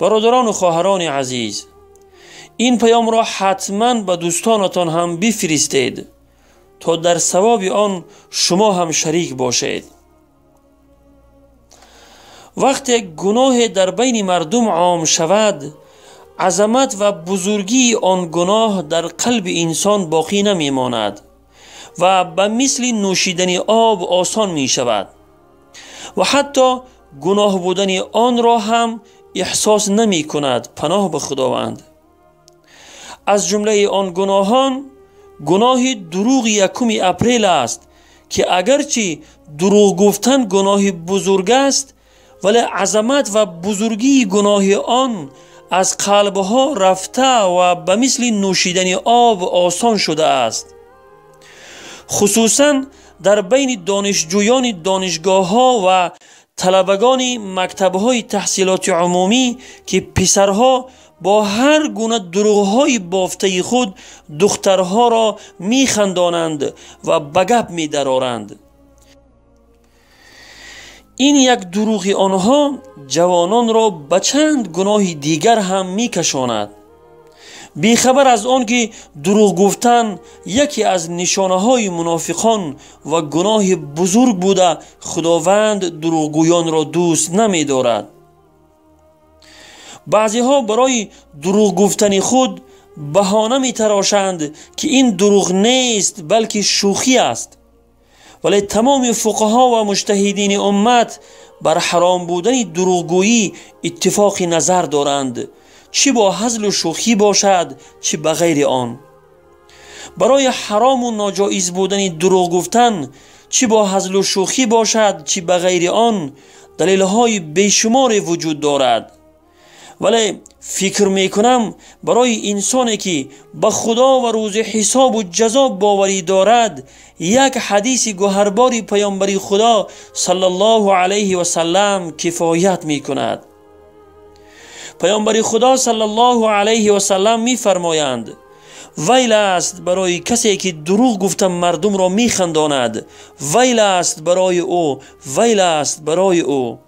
برادران و خواهران عزیز، این پیام را حتما به دوستانتان هم بفرستید تا در ثواب آن شما هم شریک باشید. وقتی گناه در بین مردم عام شود، عظمت و بزرگی آن گناه در قلب انسان باقی نمی ماند و به مثل نوشیدن آب آسان می شود و حتی گناه بودن آن را هم احساس نمی کند. پناه به خداوند. از جمله آن گناهان گناه دروغ 1 اپریل است که اگرچه دروغ گفتن گناه بزرگ است، ولی عظمت و بزرگی گناه آن از قلبها رفته و به مثل نوشیدن آب آسان شده است. خصوصا در بین دانشجویان دانشگاه ها و طلبگان مکتب های تحصیلات عمومی که پسرها با هر گونه دروغ‌های بافته خود دخترها را می‌خندانند و به گپ می‌درآرند. این یک دروغ آنها جوانان را به چند گناه دیگر هم می‌کشاند. بیخبر از آن که دروغ گفتن یکی از نشانه‌های منافقان و گناه بزرگ بوده، خداوند دروغگویان را دوست نمی‌دارد. بعضی ها برای دروغ گفتن خود بهانه می تراشند که این دروغ نیست بلکه شوخی است، ولی تمام فقها و مجتهدین امت بر حرام بودن دروغگویی اتفاق نظر دارند، چه با هزل و شوخی باشد چه بغیر آن. برای حرام و ناجایز بودن دروغ گفتن، چه با هزل و شوخی باشد چه بغیر آن، دلیل های بیشمار وجود دارد. ولی فکر میکنم برای انسانی که به خدا و روز حساب و جزا باوری دارد، یک حدیث گوهربار پیامبر خدا صلی الله علیه و سلم کفایت میکند. پیامبر خدا صلی الله علیه و سلم میفرمایند: ویل است برای کسی که دروغ گفته مردم را میخنداند، ویل است برای او، ویل است برای او.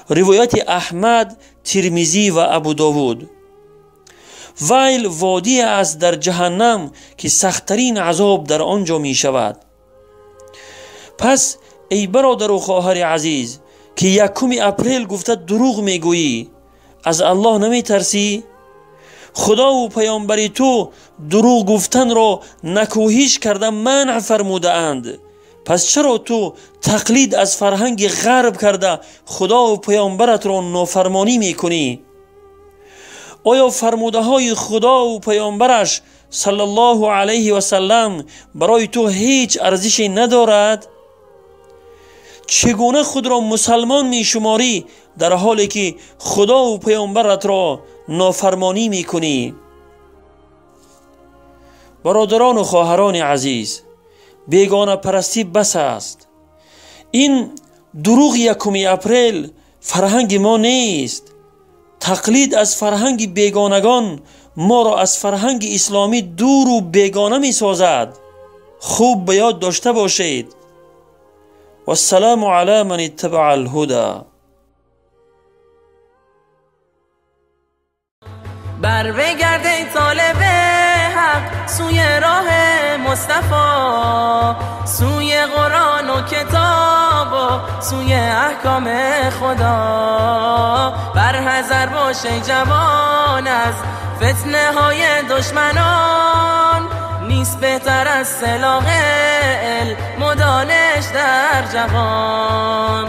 روایت احمد، ترمذی و ابو داود. ویل وادی است در جهنم که سختترین عذاب در آنجا می شود. پس ای برادر و خواهر عزیز که 1 اپریل گفته دروغ می گویی، از الله نمی ترسی؟ خدا و پیامبر تو دروغ گفتن را نکوهش کرده منع فرموده اند. پس چرا تو تقلید از فرهنگ غرب کرده خدا و پیامبرت را نافرمانی میکنی؟ آیا فرموده های خدا و پیامبرش صلی الله علیه و سلم برای تو هیچ ارزشی ندارد؟ چگونه خود را مسلمان می شماری در حالی که خدا و پیامبرت را نافرمانی میکنی؟ برادران و خواهران عزیز، بیگانه پرستی بس است. این دروغ 1 اپریل فرهنگ ما نیست. تقلید از فرهنگ بیگانگان ما را از فرهنگ اسلامی دور و بیگانه می سازد. خوب به یاد داشته باشید. و السلام علی من اتبع الهدى. بر بگرد ای طالب حق سوی راه مصطفی، سوی قرآن و کتاب و سوی احکام خدا. بر حذر باش ای جوان از فتنه های دشمنان، نیست بهتر از سلاح علم و دانش در جهان.